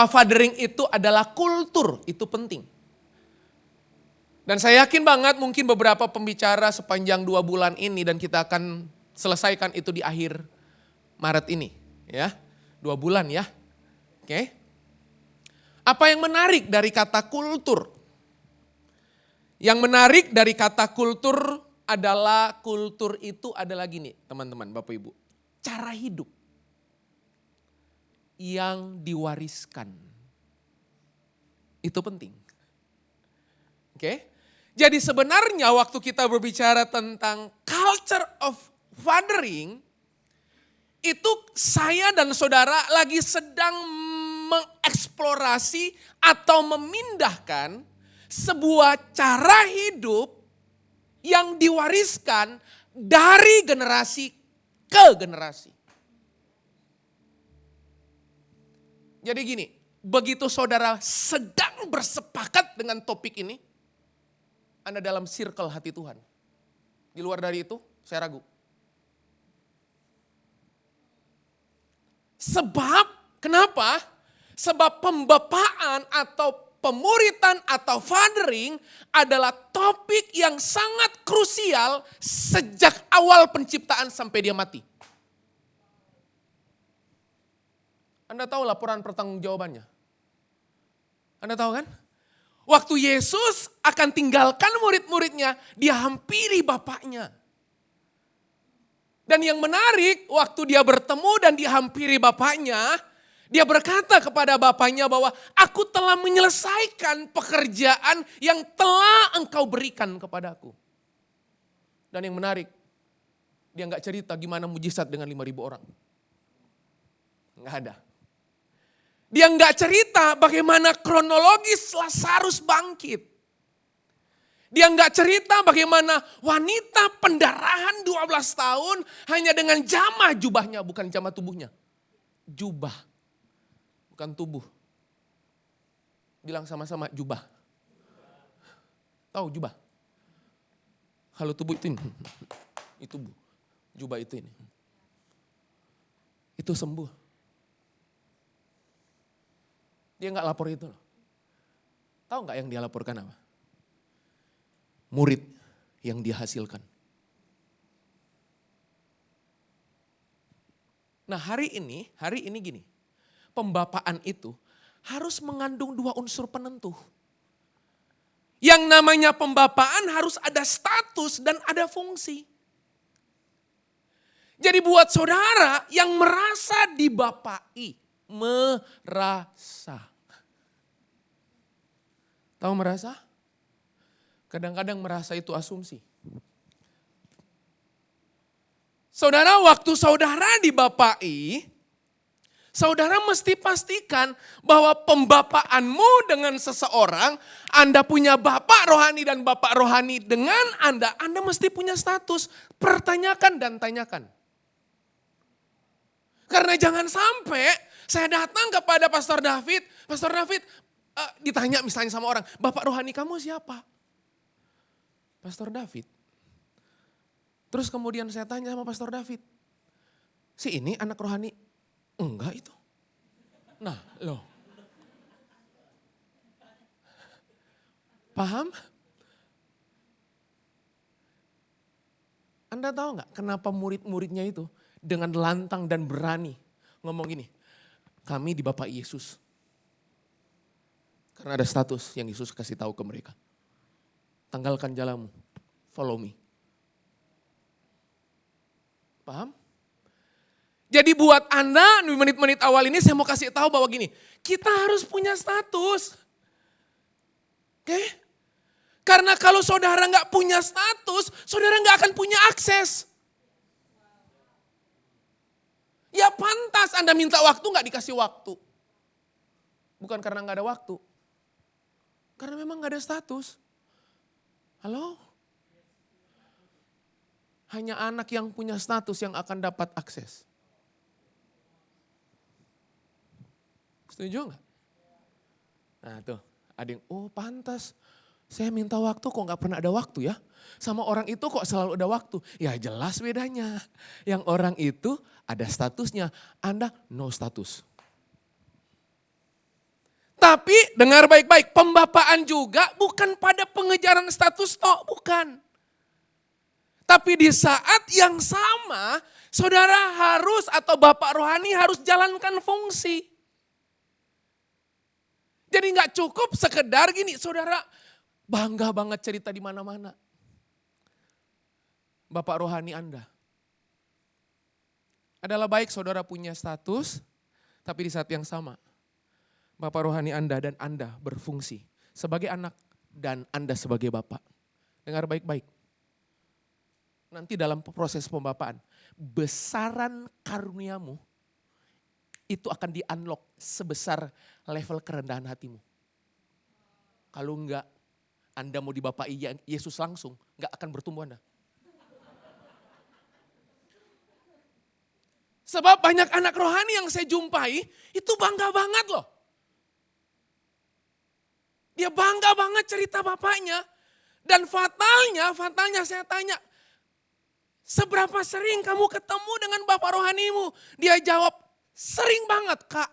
Kenapa fathering itu adalah kultur, itu penting. Dan saya yakin banget mungkin beberapa pembicara sepanjang 2 bulan ini dan kita akan selesaikan itu di akhir Maret ini. Ya, 2 bulan ya. Oke. Apa yang menarik dari kata kultur? Yang menarik dari kata kultur adalah kultur itu adalah gini teman-teman, Bapak Ibu. Cara hidup yang diwariskan. Itu penting. Oke. Jadi sebenarnya waktu kita berbicara tentang culture of fathering, itu saya dan saudara lagi sedang mengeksplorasi atau memindahkan sebuah cara hidup yang diwariskan dari generasi ke generasi. Jadi gini, begitu saudara sedang bersepakat dengan topik ini, Anda dalam circle hati Tuhan. Di luar dari itu, saya ragu. Sebab, kenapa? Sebab pembapaan atau pemuritan atau fathering adalah topik yang sangat krusial sejak awal penciptaan sampai dia mati. Anda tahu laporan pertanggungjawabannya? Anda tahu kan? Waktu Yesus akan tinggalkan murid-muridnya, dia hampiri Bapaknya. Dan yang menarik, waktu dia bertemu dan dihampiri Bapaknya, dia berkata kepada Bapaknya bahwa aku telah menyelesaikan pekerjaan yang telah engkau berikan kepadaku. Dan yang menarik, dia gak cerita gimana mujizat dengan 5.000 orang. Gak ada. Dia gak cerita bagaimana kronologis Lazarus bangkit. Dia gak cerita bagaimana wanita pendarahan 12 tahun hanya dengan jamah jubahnya, bukan jamah tubuhnya. Jubah, bukan tubuh. Bilang sama-sama jubah. Tahu jubah? Kalau tubuh itu ini, itu tubuh. Jubah itu ini. Itu sembuh. Dia gak lapor itu loh. Tahu gak yang dia laporkan apa? Murid yang dihasilkan. Nah hari ini gini. Pembapaan itu harus mengandung 2 unsur penentu. Yang namanya pembapaan harus ada status dan ada fungsi. Jadi buat saudara yang merasa dibapai. Merasa. Tahu merasa? Kadang-kadang merasa itu asumsi. Saudara, waktu saudara dibapai, saudara mesti pastikan bahwa pembapaanmu dengan seseorang, Anda punya bapak rohani dan bapak rohani dengan Anda mesti punya status. Pertanyakan dan tanyakan. Karena jangan sampai saya datang kepada Pastor David, ditanya misalnya sama orang, bapak rohani kamu siapa? Pastor David. Terus kemudian saya tanya sama Pastor David, si ini anak rohani? Enggak itu. Nah loh. Paham? Anda tahu nggak kenapa murid-muridnya itu dengan lantang dan berani ngomong gini, kami dibapai Yesus. Karena ada status yang Yesus kasih tahu ke mereka. Tanggalkan jalanmu, follow me. Paham? Jadi buat Anda di menit-menit awal ini saya mau kasih tahu bahwa gini, kita harus punya status. Oke? Karena kalau saudara nggak punya status, saudara nggak akan punya akses. Ya pantas Anda minta waktu nggak dikasih waktu. Bukan karena nggak ada waktu. Karena memang gak ada status. Halo? Hanya anak yang punya status yang akan dapat akses. Setuju gak? Nah tuh, ada yang, oh pantas. Saya minta waktu kok gak pernah ada waktu ya. Sama orang itu kok selalu ada waktu. Ya jelas bedanya. Yang orang itu ada statusnya, Anda no status. Tapi dengar baik-baik, pembapaan juga bukan pada pengejaran status toh, bukan. Tapi di saat yang sama, saudara harus atau bapak rohani harus jalankan fungsi. Jadi nggak cukup sekedar gini, saudara bangga banget cerita di mana-mana. Bapak rohani Anda. Adalah baik saudara punya status, tapi di saat yang sama, Bapak rohani Anda dan Anda berfungsi sebagai anak dan Anda sebagai bapak. Dengar baik-baik. Nanti dalam proses pembapaan, besaran karuniamu itu akan di-unlock sebesar level kerendahan hatimu. Kalau enggak, Anda mau dibapai Yesus langsung, enggak akan bertumbuh Anda. Sebab banyak anak rohani yang saya jumpai, itu bangga banget loh. Dia bangga banget cerita bapaknya. Dan fatalnya saya tanya, seberapa sering kamu ketemu dengan bapak rohanimu? Dia jawab, sering banget kak.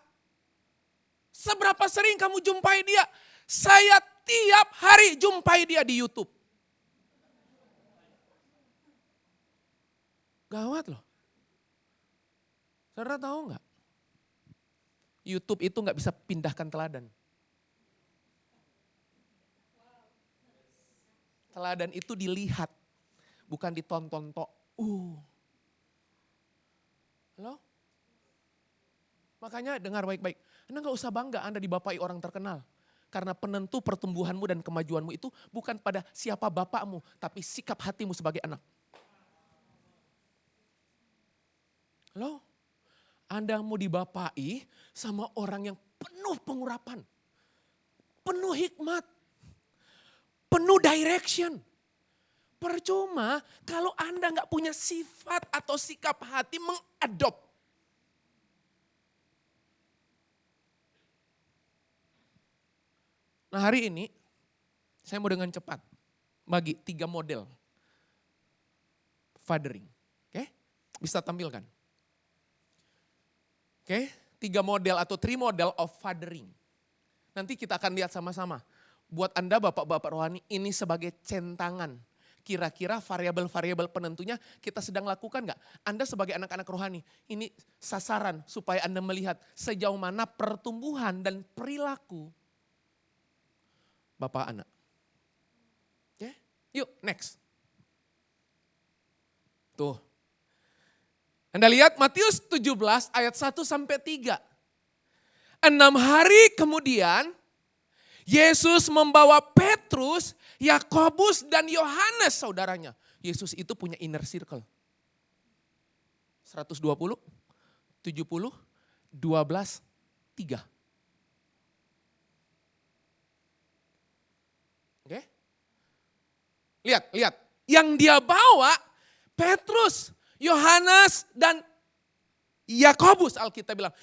Seberapa sering kamu jumpai dia? Saya tiap hari jumpai dia di YouTube. Gawat loh. Saudara tahu nggak? YouTube itu nggak bisa pindahkan teladan. Teladan itu dilihat, bukan ditonton tok. Halo? Makanya dengar baik-baik. Anda gak usah bangga Anda dibapai orang terkenal. Karena penentu pertumbuhanmu dan kemajuanmu itu bukan pada siapa bapakmu, tapi sikap hatimu sebagai anak. Halo? Anda mau dibapai sama orang yang penuh pengurapan. Penuh hikmat. Penuh direction. Percuma kalau Anda nggak punya sifat atau sikap hati mengadop. Nah hari ini saya mau dengan cepat bagi 3 model fathering. Oke, bisa tampilkan. Oke, 3 model atau 3 model of fathering. Nanti kita akan lihat sama-sama. Buat Anda bapak-bapak rohani ini sebagai centangan. Kira-kira variabel-variabel penentunya kita sedang lakukan gak? Anda sebagai anak-anak rohani, ini sasaran supaya Anda melihat sejauh mana pertumbuhan dan perilaku bapak anak. Oke, yuk next. Tuh. Anda lihat Matius 17 ayat 1 sampai 3. 6 hari kemudian Yesus membawa Petrus, Yakobus dan Yohanes saudaranya. Yesus itu punya inner circle. 120, 70, 12, 3. Oke? Lihat. Yang dia bawa Petrus, Yohanes dan Yakobus, Alkitab bilang.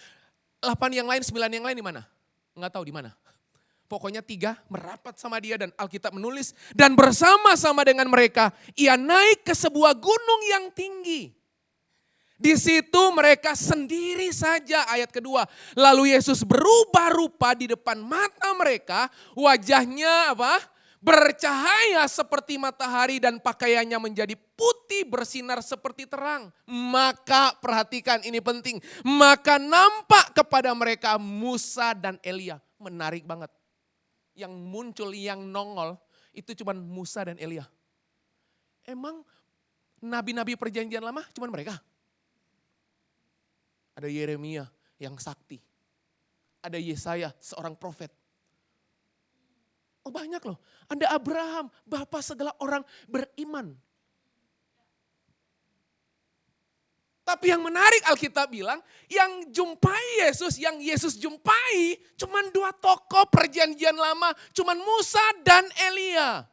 8 yang lain, 9 yang lain di mana? Enggak tahu di mana. Pokoknya 3 merapat sama dia dan Alkitab menulis. Dan bersama-sama dengan mereka ia naik ke sebuah gunung yang tinggi. Di situ mereka sendiri saja, ayat kedua. Lalu Yesus berubah rupa di depan mata mereka. Wajahnya apa? Bercahaya seperti matahari dan pakaiannya menjadi putih bersinar seperti terang. Maka perhatikan ini penting. Maka nampak kepada mereka Musa dan Elia. Menarik banget. Yang muncul, yang nongol itu cuma Musa dan Elia. Emang nabi-nabi perjanjian lama cuma mereka? Ada Yeremia yang sakti. Ada Yesaya seorang profet. Oh banyak loh. Ada Abraham, bapa segala orang beriman. Tapi yang menarik Alkitab bilang, yang jumpai Yesus, yang Yesus jumpai cuman 2 tokoh perjanjian lama, cuman Musa dan Elia.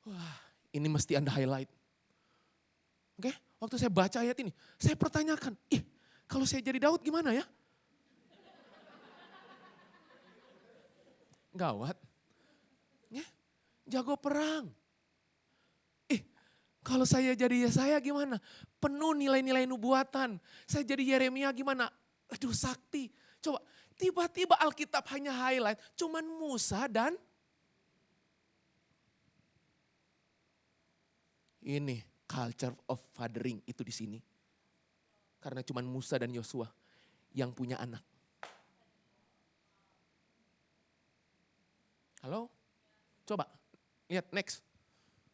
Wah, ini mesti Anda highlight. Oke, waktu saya baca ayat ini, saya pertanyakan, kalau saya jadi Daud gimana ya? Gawat. Jago perang. Kalau saya jadi Yesaya gimana? Penuh nilai-nilai nubuatan. Saya jadi Yeremia gimana? Aduh sakti. Coba, tiba-tiba Alkitab hanya highlight, cuman Musa dan ini culture of fathering itu di sini. Karena cuman Musa dan Yosua yang punya anak. Halo? Coba, lihat next.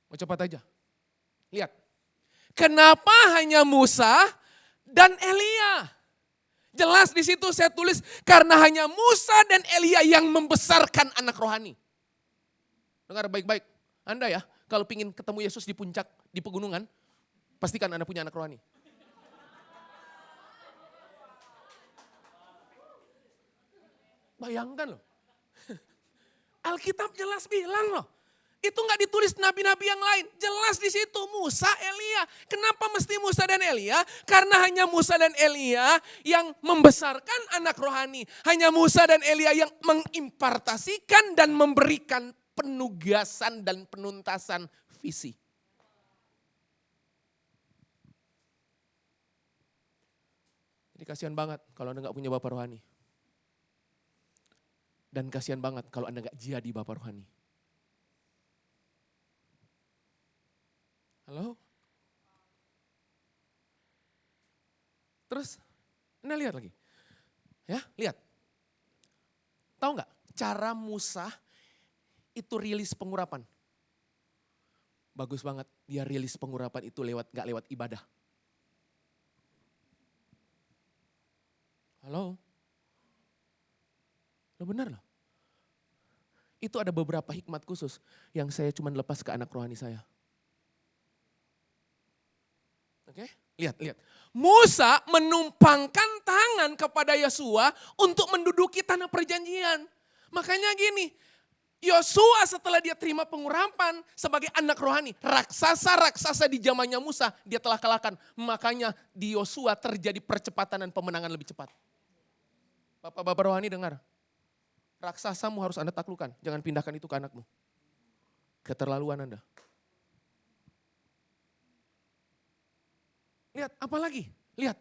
Mau cepat aja. Lihat. Kenapa hanya Musa dan Elia? Jelas di situ saya tulis karena hanya Musa dan Elia yang membesarkan anak rohani. Dengar baik-baik. Anda ya, kalau ingin ketemu Yesus di puncak, di pegunungan, pastikan Anda punya anak rohani. Bayangkan loh. Alkitab jelas bilang loh. Itu nggak ditulis nabi-nabi yang lain. Jelas di situ Musa, Elia. Kenapa mesti Musa dan Elia? Karena hanya Musa dan Elia yang membesarkan anak rohani. Hanya Musa dan Elia yang mengimpartasikan dan memberikan penugasan dan penuntasan visi. Jadi kasihan banget kalau Anda nggak punya bapak rohani. Dan kasihan banget kalau Anda nggak jadi bapak rohani. Halo? Terus, Anda lihat lagi. Ya, lihat. Tahu nggak cara Musa itu rilis pengurapan? Bagus banget, dia rilis pengurapan itu nggak lewat ibadah. Halo? Lo benar loh. Itu ada beberapa hikmat khusus yang saya cuma lepas ke anak rohani saya. Oke, lihat. Musa menumpangkan tangan kepada Yosua untuk menduduki tanah perjanjian. Makanya gini, Yosua setelah dia terima pengurapan sebagai anak rohani, raksasa-raksasa di zamannya Musa dia telah kalahkan. Makanya di Yosua terjadi percepatan dan pemenangan lebih cepat. Bapak-bapak rohani dengar, raksasamu harus Anda taklukkan, jangan pindahkan itu ke anakmu. Keterlaluan Anda. Lihat, apa lagi? Lihat,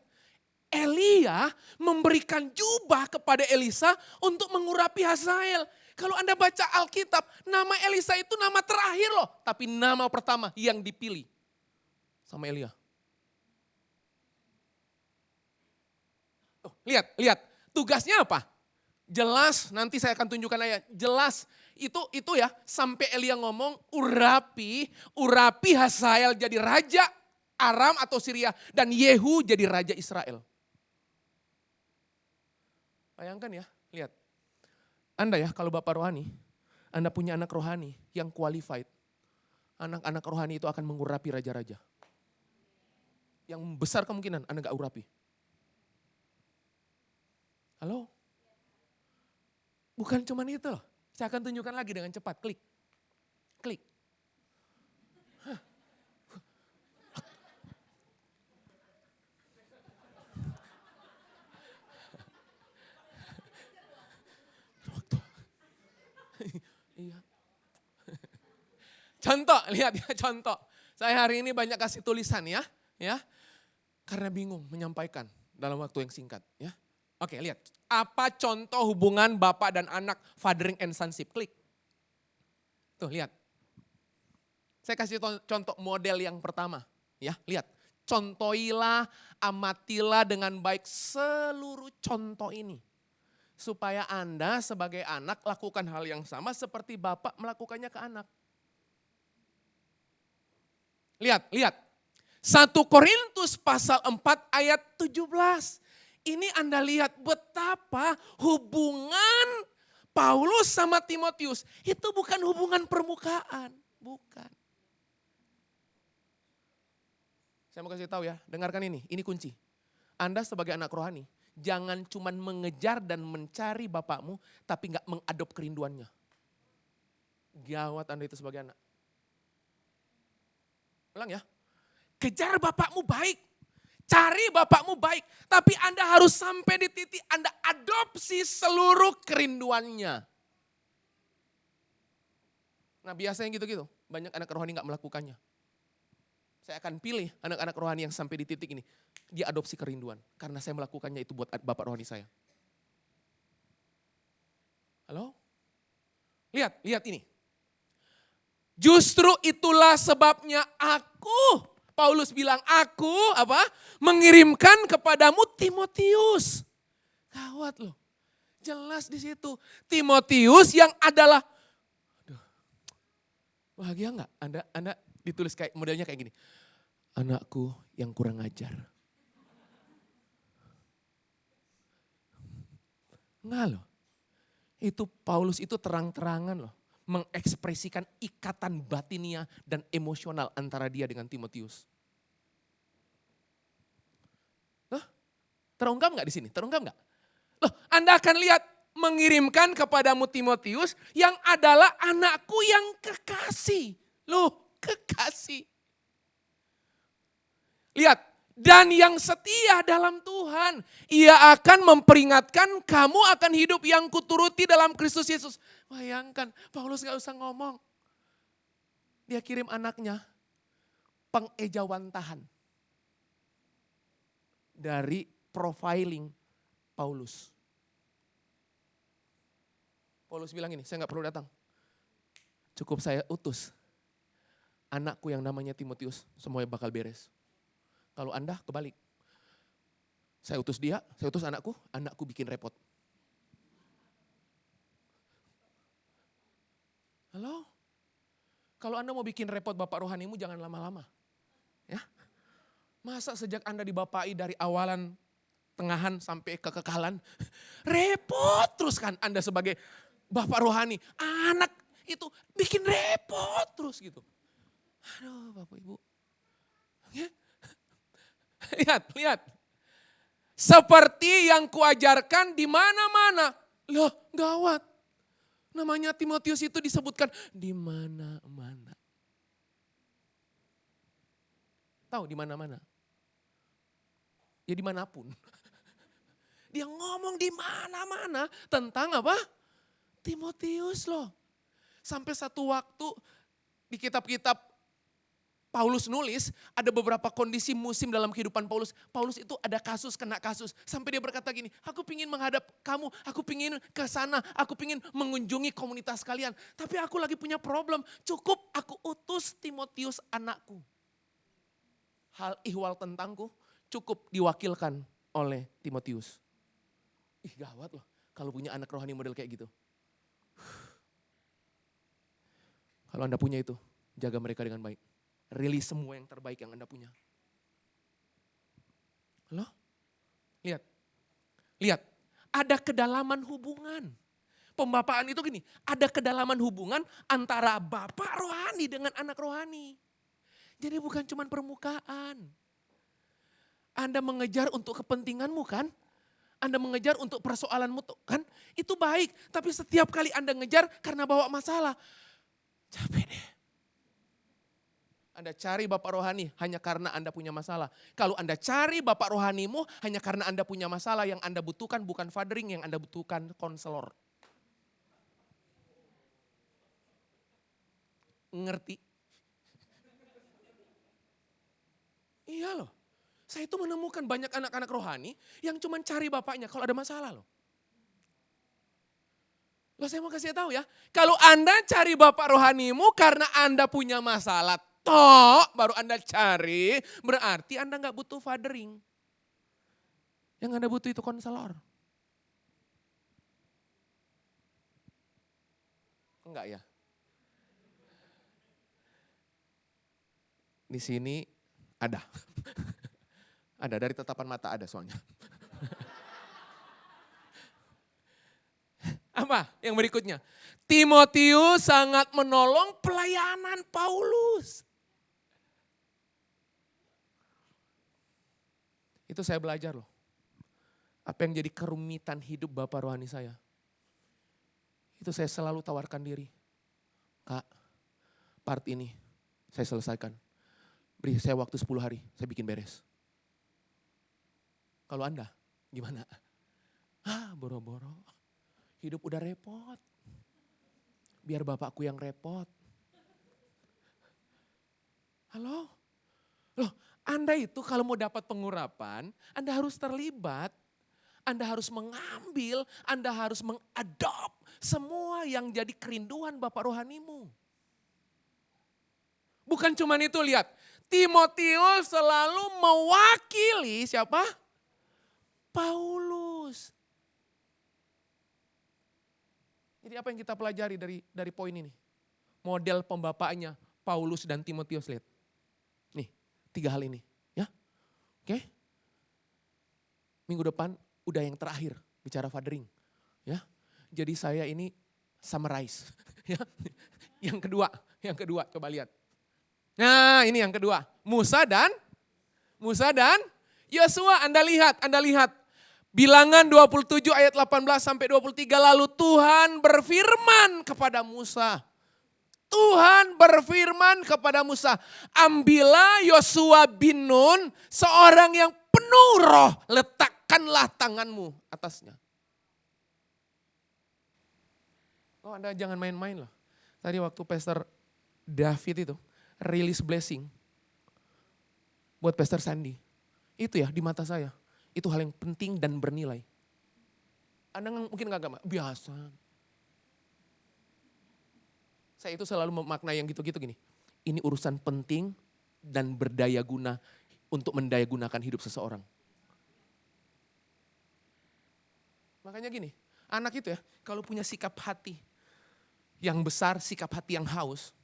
Elia memberikan jubah kepada Elisa untuk mengurapi Hazael. Kalau Anda baca Alkitab, nama Elisa itu nama terakhir loh. Tapi nama pertama yang dipilih sama Elia. Oh, lihat. Tugasnya apa? Jelas, nanti saya akan tunjukkan ayat. Jelas, itu ya sampai Elia ngomong urapi Hazael jadi raja Aram atau Syria dan Yehu jadi raja Israel. Bayangkan ya, lihat. Anda ya kalau bapak rohani, Anda punya anak rohani yang qualified. Anak-anak rohani itu akan mengurapi raja-raja. Yang besar kemungkinan Anda gak urapi. Halo? Bukan cuma itu loh. Saya akan tunjukkan lagi dengan cepat, klik. Iya. Contoh, lihat ya contoh. Saya hari ini banyak kasih tulisan ya. Karena bingung menyampaikan dalam waktu yang singkat ya. Oke, lihat. Apa contoh hubungan bapak dan anak fathering and sonship? Klik. Tuh, lihat. Saya kasih contoh model yang pertama, ya. Lihat. Contohilah, amatilah dengan baik seluruh contoh ini. Supaya Anda sebagai anak lakukan hal yang sama seperti bapak melakukannya ke anak. Lihat. 1 Korintus pasal 4 ayat 17. Ini Anda lihat betapa hubungan Paulus sama Timotius itu bukan hubungan permukaan, bukan. Saya mau kasih tahu ya, dengarkan ini kunci. Anda sebagai anak rohani, jangan cuma mengejar dan mencari bapakmu, tapi gak mengadop kerinduannya. Gawat Anda itu sebagai anak. Ulang ya, kejar bapakmu baik, cari bapakmu baik, tapi Anda harus sampai di titik Anda adopsi seluruh kerinduannya. Nah biasanya gitu-gitu, banyak anak rohani gak melakukannya. Saya akan pilih anak-anak rohani yang sampai di titik ini. Dia adopsi kerinduan. Karena saya melakukannya itu buat bapak rohani saya. Halo? Lihat ini. Justru itulah sebabnya Paulus bilang aku mengirimkan kepadamu Timotius. Gawat loh. Jelas di situ. Timotius yang adalah, bahagia enggak? Anda ditulis kayak modelnya kayak gini. Anakku yang kurang ajar. Enggak loh. Itu Paulus itu terang-terangan loh. Mengekspresikan ikatan batinia dan emosional antara dia dengan Timotius. Loh, terungkap enggak di sini? Terungkap enggak? Loh, Anda akan lihat mengirimkan kepadamu Timotius yang adalah anakku yang kekasih. Loh, kekasih. Lihat, dan yang setia dalam Tuhan. Ia akan memperingatkan kamu akan hidup yang kuturuti dalam Kristus Yesus. Bayangkan, Paulus gak usah ngomong. Dia kirim anaknya, pengejawantahan. Dari profiling Paulus. Paulus bilang ini, saya gak perlu datang. Cukup saya utus. Anakku yang namanya Timotius, semuanya bakal beres. Kalau Anda kebalik. Saya utus dia, saya utus anakku bikin repot. Halo? Kalau Anda mau bikin repot bapak rohanimu jangan lama-lama. Ya. Masa sejak Anda dibapai dari awalan, tengahan sampai kekekalan, repot terus kan Anda sebagai bapak rohani. Anak itu bikin repot terus gitu. Aduh Bapak Ibu. Ya. Lihat. Seperti yang kuajarkan di mana-mana. Loh, gawat. Namanya Timotius itu disebutkan di mana-mana. Tahu di mana-mana? Ya dimanapun. Dia ngomong di mana-mana tentang apa? Timotius loh. Sampai satu waktu di kitab-kitab Paulus nulis, ada beberapa kondisi musim dalam kehidupan Paulus. Paulus itu ada kena kasus. Sampai dia berkata gini, aku pingin menghadap kamu, aku pingin ke sana, aku pingin mengunjungi komunitas kalian. Tapi aku lagi punya problem, cukup aku utus Timotius anakku. Hal ihwal tentangku cukup diwakilkan oleh Timotius. Ih gawat loh, kalau punya anak rohani model kayak gitu. Kalau Anda punya itu, jaga mereka dengan baik. Rilis semua yang terbaik yang Anda punya. Halo? Lihat. Ada kedalaman hubungan. Pembapaan itu gini, ada kedalaman hubungan antara bapak rohani dengan anak rohani. Jadi bukan cuma permukaan. Anda mengejar untuk kepentinganmu kan? Anda mengejar untuk persoalanmu kan? Itu baik, tapi setiap kali Anda ngejar karena bawa masalah. Capek deh. Anda cari bapak rohani hanya karena Anda punya masalah. Kalau Anda cari bapak rohanimu hanya karena Anda punya masalah, yang Anda butuhkan bukan fathering, yang Anda butuhkan konselor. Ngerti? Iya loh. Saya itu menemukan banyak anak-anak rohani yang cuma cari bapaknya kalau ada masalah loh. Loh saya mau kasih tahu ya, kalau Anda cari bapak rohanimu karena Anda punya masalah, baru Anda cari, berarti Anda gak butuh fathering. Yang Anda butuh itu konselor. Enggak ya? Di sini ada. Ada, dari tatapan mata ada soalnya. Apa yang berikutnya? Timotius sangat menolong pelayanan Paulus. Itu saya belajar loh. Apa yang jadi kerumitan hidup bapak rohani saya. Itu saya selalu tawarkan diri. Kak, part ini saya selesaikan. Beri saya waktu 10 hari, saya bikin beres. Kalau Anda, gimana? Boro-boro. Hidup udah repot. Biar bapakku yang repot. Halo? Loh, Anda itu kalau mau dapat pengurapan, Anda harus terlibat. Anda harus mengambil, Anda harus mengadop semua yang jadi kerinduan Bapak rohanimu. Bukan cuma itu, lihat. Timotius selalu mewakili siapa? Paulus. Jadi apa yang kita pelajari dari poin ini? Model pembapaannya Paulus dan Timotius, lihat. Nih, 3 hal ini. Ya, oke. Minggu depan udah yang terakhir bicara fathering. Ya, jadi saya ini summarize. Ya, yang kedua coba lihat. Nah ini yang kedua, Musa dan Yosua. Anda lihat. Bilangan 27 ayat 18 sampai 23, lalu Tuhan berfirman kepada Musa. Ambillah Yosua bin Nun, seorang yang penuh roh, letakkanlah tanganmu atasnya. Oh, Anda jangan main-main loh. Tadi waktu Pastor David itu release blessing buat Pastor Sandy. Itu ya di mata saya, itu hal yang penting dan bernilai. Anda mungkin gak biasa. Saya itu selalu memaknai yang gitu-gitu gini. Ini urusan penting dan berdaya guna untuk mendaya gunakan hidup seseorang. Makanya gini, anak itu ya kalau punya sikap hati yang besar, sikap hati yang haus,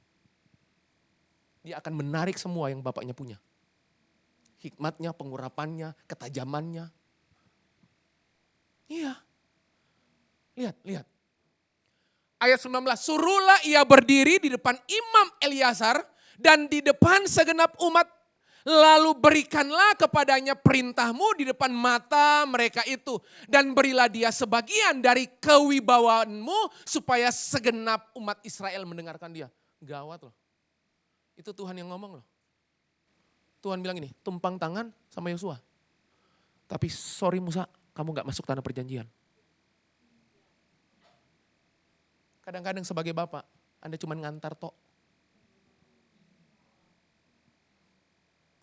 dia akan menarik semua yang bapaknya punya. Hikmatnya, pengurapannya, ketajamannya. Iya. Lihat. Ayat 19, suruhlah ia berdiri di depan Imam Eleazar dan di depan segenap umat. Lalu berikanlah kepadanya perintahmu di depan mata mereka itu. Dan berilah dia sebagian dari kewibawaanmu supaya segenap umat Israel mendengarkan dia. Gawat loh. Itu Tuhan yang ngomong loh. Tuhan bilang ini, tumpang tangan sama Yosua. Tapi sorry Musa, kamu gak masuk tanah perjanjian. Kadang-kadang sebagai bapak, Anda cuma ngantar tok.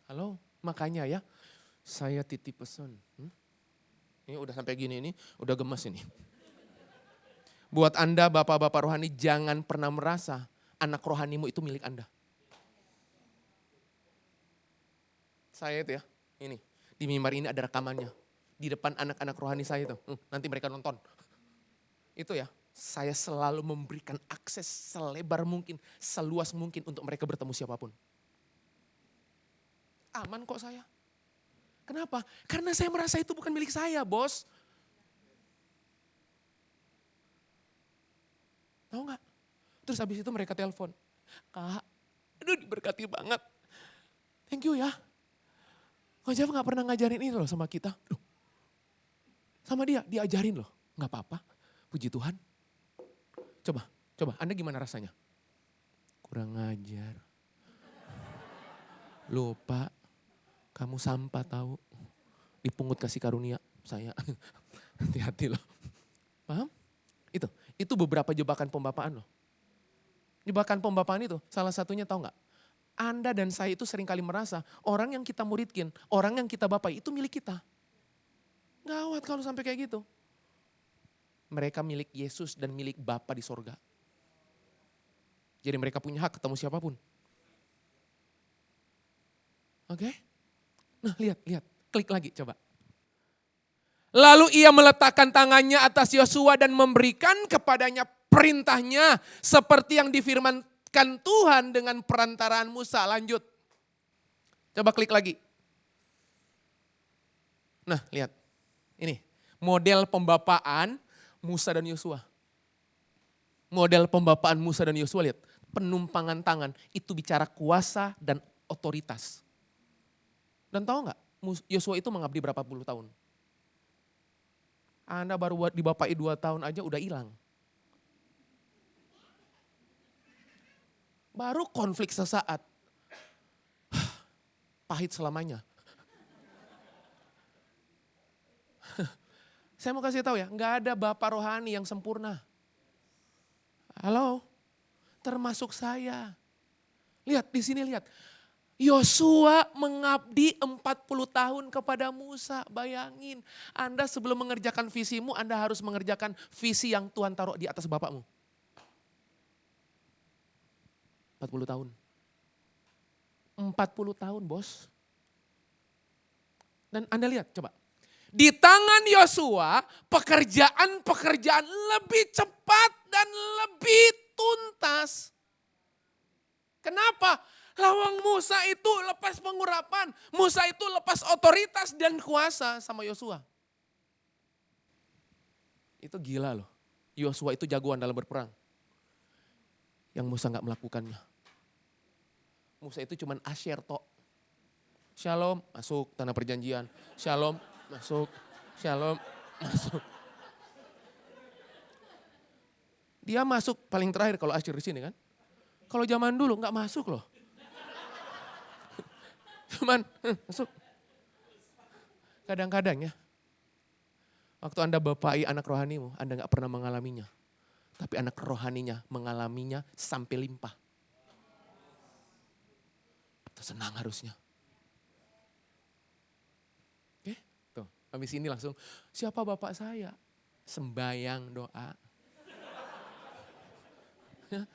Halo, makanya ya, saya titip pesan. Ini udah sampai gini, ini udah gemes ini. Buat Anda bapak-bapak rohani, jangan pernah merasa anak rohanimu itu milik Anda. Saya itu ya, ini di mimbar ini ada rekamannya. Di depan anak-anak rohani saya itu, nanti mereka nonton. Itu ya, saya selalu memberikan akses selebar mungkin, seluas mungkin untuk mereka bertemu siapapun. Aman kok saya. Kenapa? Karena saya merasa itu bukan milik saya, bos. Tahu gak? Terus habis itu mereka telepon. Kak, aduh diberkati banget. Thank you ya. Kok Jeff gak pernah ngajarin ini loh sama kita. Sama dia, diajarin loh. Gak apa-apa, puji Tuhan. Coba, Anda gimana rasanya? Kurang ngajar. Lupa, kamu sampah tahu. Dipungut kasih karunia saya. Hati-hati loh. Paham? Itu beberapa jebakan pembapaan loh. Jebakan pembapaan itu salah satunya tahu gak? Anda dan saya itu seringkali merasa orang yang kita muridkin, orang yang kita bapai itu milik kita. Gawat kalau sampai kayak gitu. Mereka milik Yesus dan milik Bapa di sorga. Jadi mereka punya hak ketemu siapapun. Oke? Nah lihat, klik lagi coba. Lalu ia meletakkan tangannya atas Yosua dan memberikan kepadanya perintahnya seperti yang difirmankan Tuhan dengan perantaraan Musa. Lanjut. Coba klik lagi. Nah lihat, ini model pembapaan Musa dan Yosua. Model pembapaan Musa dan Yosua, lihat. Penumpangan tangan, itu bicara kuasa dan otoritas. Dan tahu gak, Yosua itu mengabdi berapa puluh tahun? Anda baru dibapai 2 tahun aja udah hilang. Baru konflik sesaat. Pahit selamanya. Saya mau kasih tahu ya, nggak ada bapak rohani yang sempurna. Halo, termasuk saya. Lihat di sini lihat. Yosua mengabdi 40 tahun kepada Musa. Bayangin, Anda sebelum mengerjakan visimu, Anda harus mengerjakan visi yang Tuhan taruh di atas bapakmu. 40 tahun. 40 tahun bos. Dan Anda lihat coba. Di tangan Yosua, pekerjaan-pekerjaan lebih cepat dan lebih tuntas. Kenapa? Lawang Musa itu lepas pengurapan. Musa itu lepas otoritas dan kuasa sama Yosua. Itu gila loh. Yosua itu jagoan dalam berperang. Yang Musa gak melakukannya. Musa itu cuman asyir tok. Shalom, masuk tanah perjanjian. Shalom, masuk. Shalom, masuk. Dia masuk paling terakhir kalau asyir di sini kan. Kalau zaman dulu gak masuk loh. Cuman masuk. Kadang-kadang ya, waktu Anda bapai anak rohanimu, Anda gak pernah mengalaminya. Tapi anak rohaninya mengalaminya sampai limpah. Itu senang harusnya. Oke, tuh habis ini langsung, siapa bapak saya? Sembayang doa. Ya.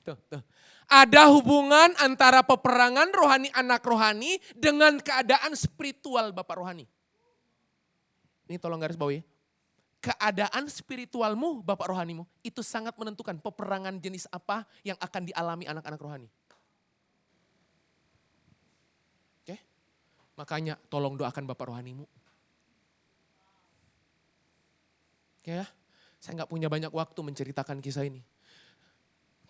Tuh. Ada hubungan antara peperangan rohani anak rohani dengan keadaan spiritual bapak rohani. Ini tolong garis bawahi. Keadaan spiritualmu bapak rohanimu itu sangat menentukan peperangan jenis apa yang akan dialami anak-anak rohani. Oke? Makanya tolong doakan bapak rohanimu. Oke ya? Saya gak punya banyak waktu menceritakan kisah ini.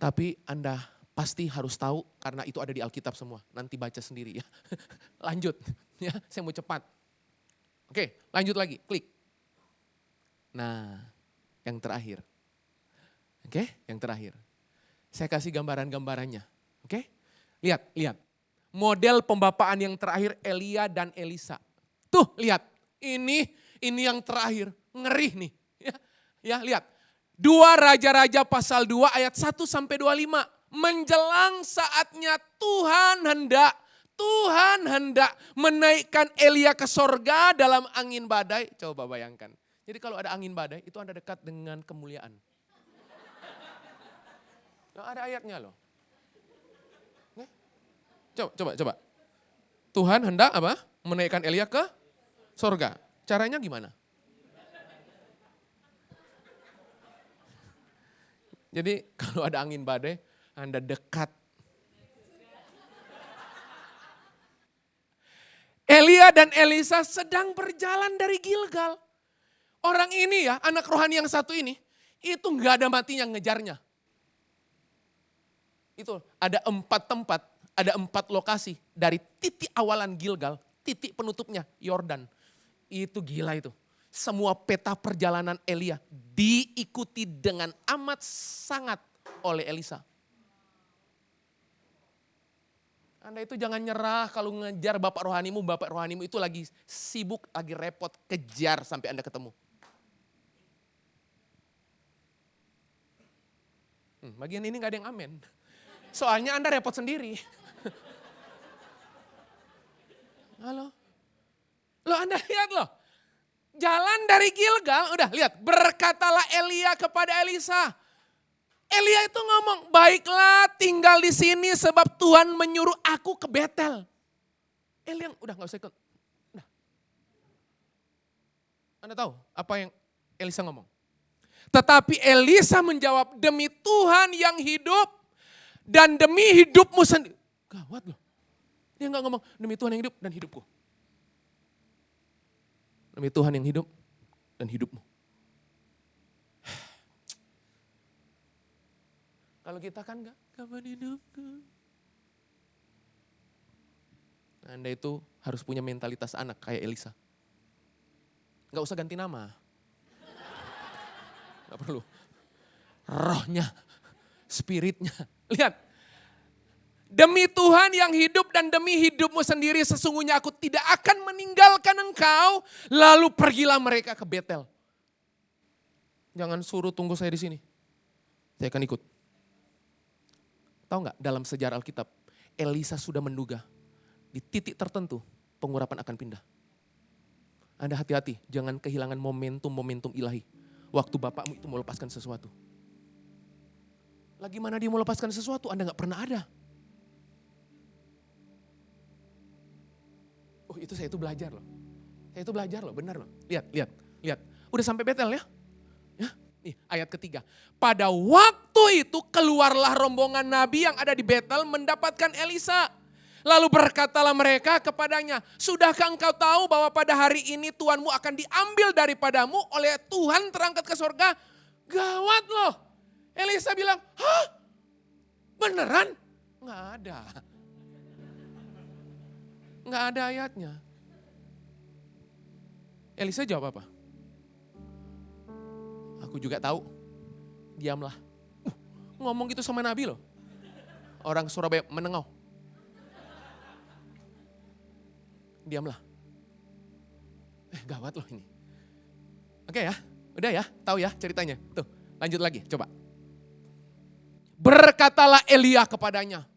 Tapi Anda pasti harus tahu karena itu ada di Alkitab semua. Nanti baca sendiri ya. Lanjut ya, saya mau cepat. Oke, lanjut lagi, klik. Nah, yang terakhir. Oke, yang terakhir. Saya kasih gambaran-gambarannya. Oke, lihat. Model pembapaan yang terakhir Elia dan Elisa. Tuh, lihat. Ini yang terakhir. Ngeri nih. Ya, lihat. 2 Raja-Raja pasal 2 ayat 1 sampai 25. Menjelang saatnya Tuhan hendak menaikkan Elia ke sorga dalam angin badai. Coba bayangkan. Jadi kalau ada angin badai itu Anda dekat dengan kemuliaan. Nah, ada ayatnya loh. Coba. Tuhan hendak apa? Menaikkan Elia ke sorga. Caranya gimana? Jadi kalau ada angin badai, Anda dekat. Elia dan Elisa sedang berjalan dari Gilgal. Orang ini ya, anak rohani yang satu ini, itu gak ada matinya ngejarnya. Itu ada 4 tempat, ada 4 lokasi. Dari titik awalan Gilgal, titik penutupnya Yordan. Itu gila itu. Semua peta perjalanan Elia diikuti dengan amat sangat oleh Elisa. Anda itu jangan nyerah kalau ngejar bapak rohanimu itu lagi sibuk, lagi repot, kejar sampai Anda ketemu. Bagian ini gak ada yang amin. Soalnya Anda repot sendiri. Halo? Loh Anda lihat loh. Jalan dari Gilgal, udah lihat, berkatalah Elia kepada Elisa. Elia itu ngomong, baiklah tinggal di sini sebab Tuhan menyuruh aku ke Betel. Elia udah gak usah ikut. Udah. Anda tahu apa yang Elisa ngomong? Tetapi Elisa menjawab, demi Tuhan yang hidup dan demi hidupmu sendiri. Gawat loh. Dia gak ngomong, demi Tuhan yang hidup dan hidupku. Demi Tuhan yang hidup dan hidupmu. Kalau kita kan enggak, kapan hidupku. Anda itu harus punya mentalitas anak kayak Elisa. Enggak usah ganti nama. Enggak perlu. Rohnya, spiritnya. Lihat. Demi Tuhan yang hidup dan demi hidupmu sendiri sesungguhnya aku tidak akan meninggalkan engkau. Lalu pergilah mereka ke Betel. Jangan suruh tunggu saya di sini. Saya akan ikut. Tahu nggak dalam sejarah Alkitab, Elisa sudah menduga di titik tertentu pengurapan akan pindah. Anda hati-hati, jangan kehilangan momentum ilahi. Waktu bapakmu itu mau lepaskan sesuatu. Lagi mana dia mau lepaskan sesuatu, Anda nggak pernah ada. Oh itu saya itu belajar loh. Saya itu belajar loh, benar loh. Lihat. Udah sampai Betel ya. Nih ayat ketiga. Pada waktu itu keluarlah rombongan nabi yang ada di Betel mendapatkan Elisa. Lalu berkatalah mereka kepadanya, sudahkah engkau tahu bahwa pada hari ini Tuhanmu akan diambil daripadamu oleh Tuhan terangkat ke surga? Gawat loh. Elisa bilang, hah? Beneran? Nggak ada. Nggak ada ayatnya. Elisa jawab apa? Aku juga tahu, diamlah. Ngomong gitu sama Nabi loh. Orang Surabaya menengau. Diamlah. Gawat loh ini. Oke ya, udah ya, tahu ya ceritanya. Tuh, lanjut lagi, coba. Berkatalah Elia kepadanya.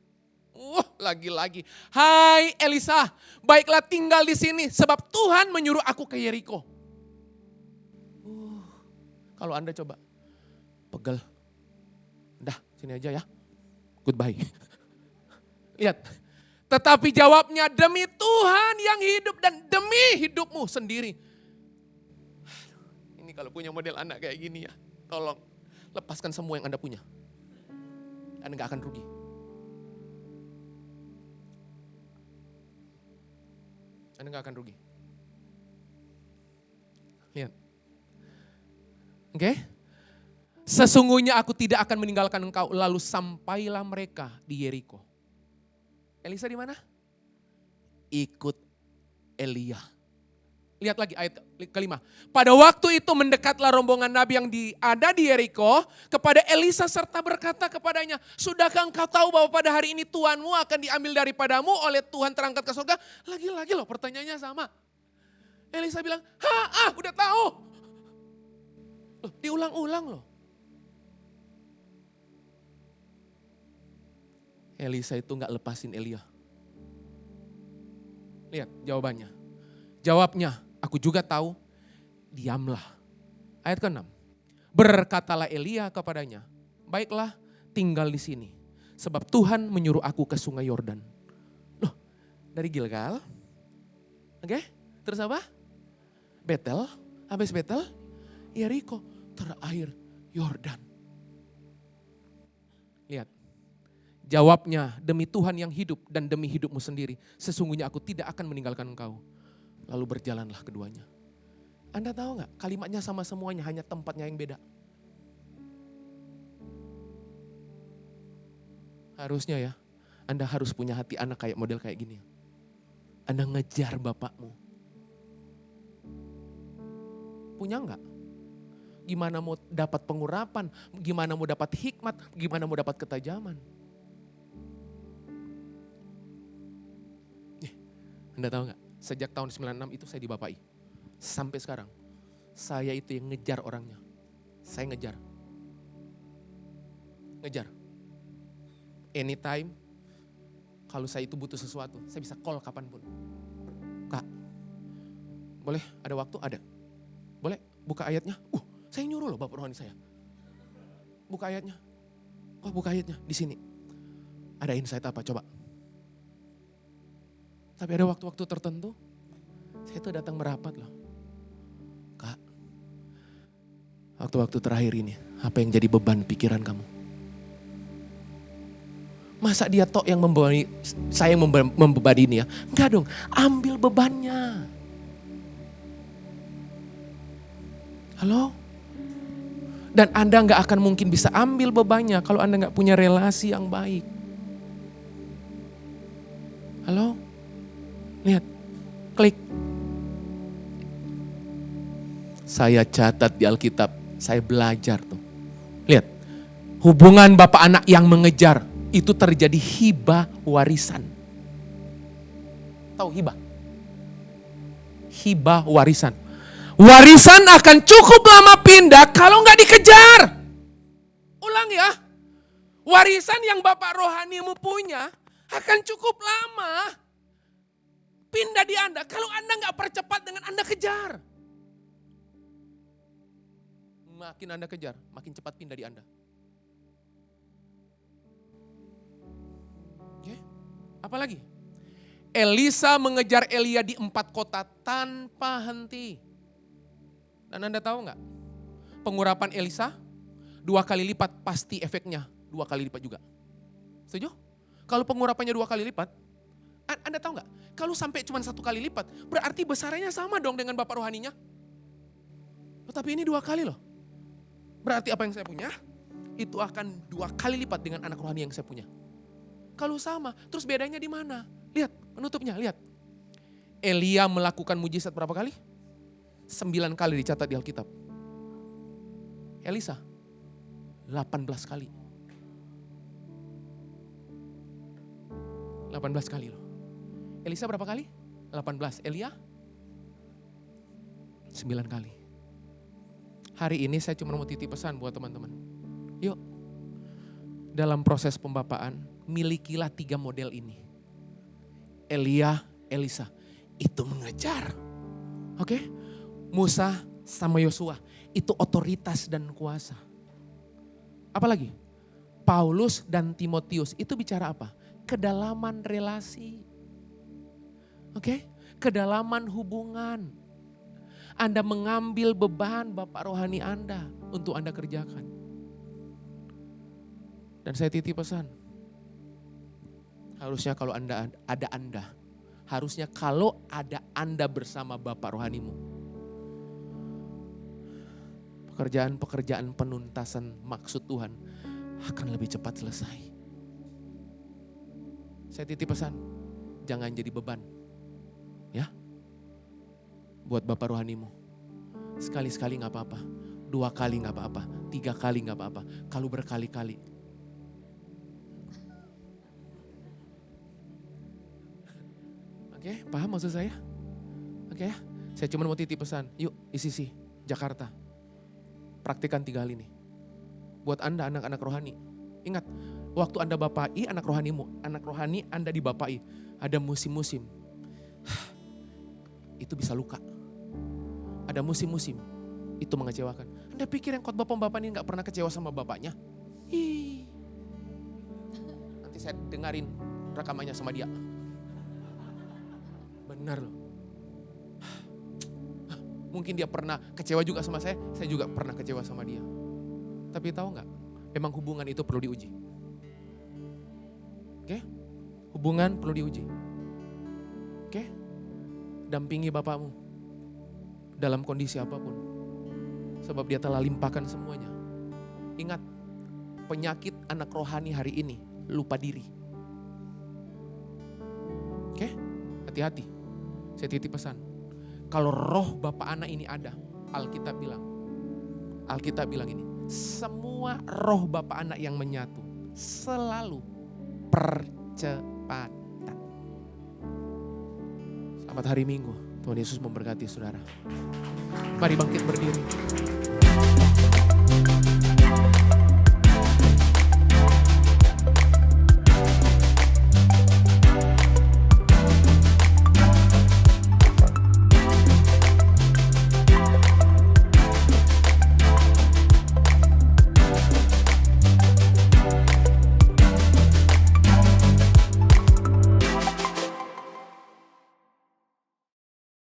Lagi-lagi. Hai Elisa, baiklah tinggal di sini sebab Tuhan menyuruh aku ke Yeriko. Kalau Anda coba, pegel. Udah, sini aja ya. Goodbye. Lihat. Tetapi jawabnya, demi Tuhan yang hidup dan demi hidupmu sendiri. Ini kalau punya model anak kayak gini ya, tolong lepaskan semua yang Anda punya. Anda gak akan rugi. Anda gak akan rugi. Lihat. Oke? Sesungguhnya aku tidak akan meninggalkan engkau. Lalu sampailah mereka di Yeriko. Elisa di mana? Ikut Elia. Lihat lagi ayat kelima. Pada waktu itu mendekatlah rombongan nabi yang ada di Yeriko kepada Elisa serta berkata kepadanya, sudahkah engkau tahu bahwa pada hari ini Tuhanmu akan diambil daripadamu oleh Tuhan terangkat ke surga? Lagi-lagi loh pertanyaannya sama. Elisa bilang, udah tahu. Loh, diulang-ulang loh. Elisa itu gak lepasin Elia. Lihat jawabannya. Jawabnya, aku juga tahu, diamlah. Ayat ke-6. Berkatalah Elia kepadanya, baiklah tinggal di sini. Sebab Tuhan menyuruh aku ke sungai Yordan. Loh, dari Gilgal. Oke, terus apa? Betel, habis Betel, Yeriko, terakhir Yordan. Lihat. Jawabnya, demi Tuhan yang hidup dan demi hidupmu sendiri. Sesungguhnya aku tidak akan meninggalkan engkau. Lalu berjalanlah keduanya. Anda tahu gak, kalimatnya sama semuanya, hanya tempatnya yang beda. Harusnya ya, Anda harus punya hati anak kayak model kayak gini. Anda ngejar bapakmu. Punya gak? Gimana mau dapat pengurapan, gimana mau dapat hikmat, gimana mau dapat ketajaman. Anda tahu gak? Sejak tahun 96 itu saya dibapai. Sampai sekarang. Saya itu yang ngejar orangnya. Saya ngejar. Ngejar. Anytime. Kalau saya itu butuh sesuatu. Saya bisa call kapanpun. Kak. Boleh ada waktu? Ada. Boleh buka ayatnya? Saya nyuruh loh Bapak rohani saya. Buka ayatnya. Buka ayatnya di sini. Ada insight apa? Coba. Tapi ada waktu-waktu tertentu, saya tuh datang merapat loh. Kak, waktu-waktu terakhir ini, apa yang jadi beban pikiran kamu? Masa dia tok yang membebani, saya yang membebani ini ya? Enggak dong, ambil bebannya. Halo? Dan Anda gak akan mungkin bisa ambil bebannya kalau Anda gak punya relasi yang baik. Halo? Lihat, klik. Saya catat di Alkitab, saya belajar tuh. Lihat, hubungan bapak anak yang mengejar, itu terjadi hibah warisan. Tahu hibah? Hibah warisan. Warisan akan cukup lama pindah kalau nggak dikejar. Ulang ya. Warisan yang Bapak rohanimu punya akan cukup lama pindah di Anda. Kalau Anda nggak percepat dengan Anda kejar. Makin Anda kejar, makin cepat pindah di Anda. Oke, apalagi? Elisa mengejar Elia di 4 kota tanpa henti. Dan Anda tahu nggak? Pengurapan Elisa 2 kali lipat pasti efeknya 2 kali lipat juga. Setuju? Kalau pengurapannya 2 kali lipat, Anda tahu nggak? Kalau sampai cuma 1 kali lipat, berarti besarnya sama dong dengan Bapak rohaninya. Tapi ini 2 kali loh. Berarti apa yang saya punya, itu akan 2 kali lipat dengan anak rohani yang saya punya. Kalau sama, terus bedanya di mana? Lihat, penutupnya, lihat. Elia melakukan mujizat berapa kali? 9 kali dicatat di Alkitab. Elisa, 18 kali. 18 kali loh. Elisa berapa kali? 18. Elia? 9 kali. Hari ini saya cuma mau titip pesan buat teman-teman. Yuk, dalam proses pembapaan, milikilah 3 model ini. Elia, Elisa, itu mengejar. Oke? Musa sama Yosua, itu otoritas dan kuasa. Apalagi? Paulus dan Timotius, itu bicara apa? Kedalaman relasi. Oke? Kedalaman hubungan. Anda mengambil beban Bapak rohani Anda untuk Anda kerjakan. Dan saya titip pesan. Harusnya kalau Anda ada Anda. Harusnya kalau ada Anda bersama Bapak rohanimu. Pekerjaan-pekerjaan penuntasan maksud Tuhan akan lebih cepat selesai. Saya titip pesan. Jangan jadi beban. Ya. Buat Bapak rohanimu. Sekali-sekali gak apa-apa. 2 kali gak apa-apa. 3 kali gak apa-apa. Kalau berkali-kali. Oke, paham maksud saya? Oke ya, saya cuma mau titip pesan. Yuk, ICC, Jakarta. Praktikan 3 hal ini. Buat Anda anak-anak rohani. Ingat, waktu Anda bapai anak rohanimu. Anak rohani Anda dibapai. Ada musim-musim. Itu bisa luka. Ada musim-musim. Itu mengecewakan. Anda pikir yang khotbah pembapaan ini gak pernah kecewa sama bapaknya? Nanti saya dengerin rekamannya sama dia. Benar loh. Mungkin dia pernah kecewa juga sama saya juga pernah kecewa sama dia. Tapi tahu gak, emang hubungan itu perlu diuji. Oke? Hubungan perlu diuji. Oke? Dampingi bapakmu dalam kondisi apapun. Sebab dia telah limpahkan semuanya. Ingat, penyakit anak rohani hari ini, lupa diri. Oke? Hati-hati. Saya titip pesan. Kalau roh Bapak anak ini ada, Alkitab bilang ini. Semua roh Bapak anak yang menyatu selalu percepatan. Selamat hari Minggu. Tuhan Yesus memberkati saudara. Mari bangkit berdiri.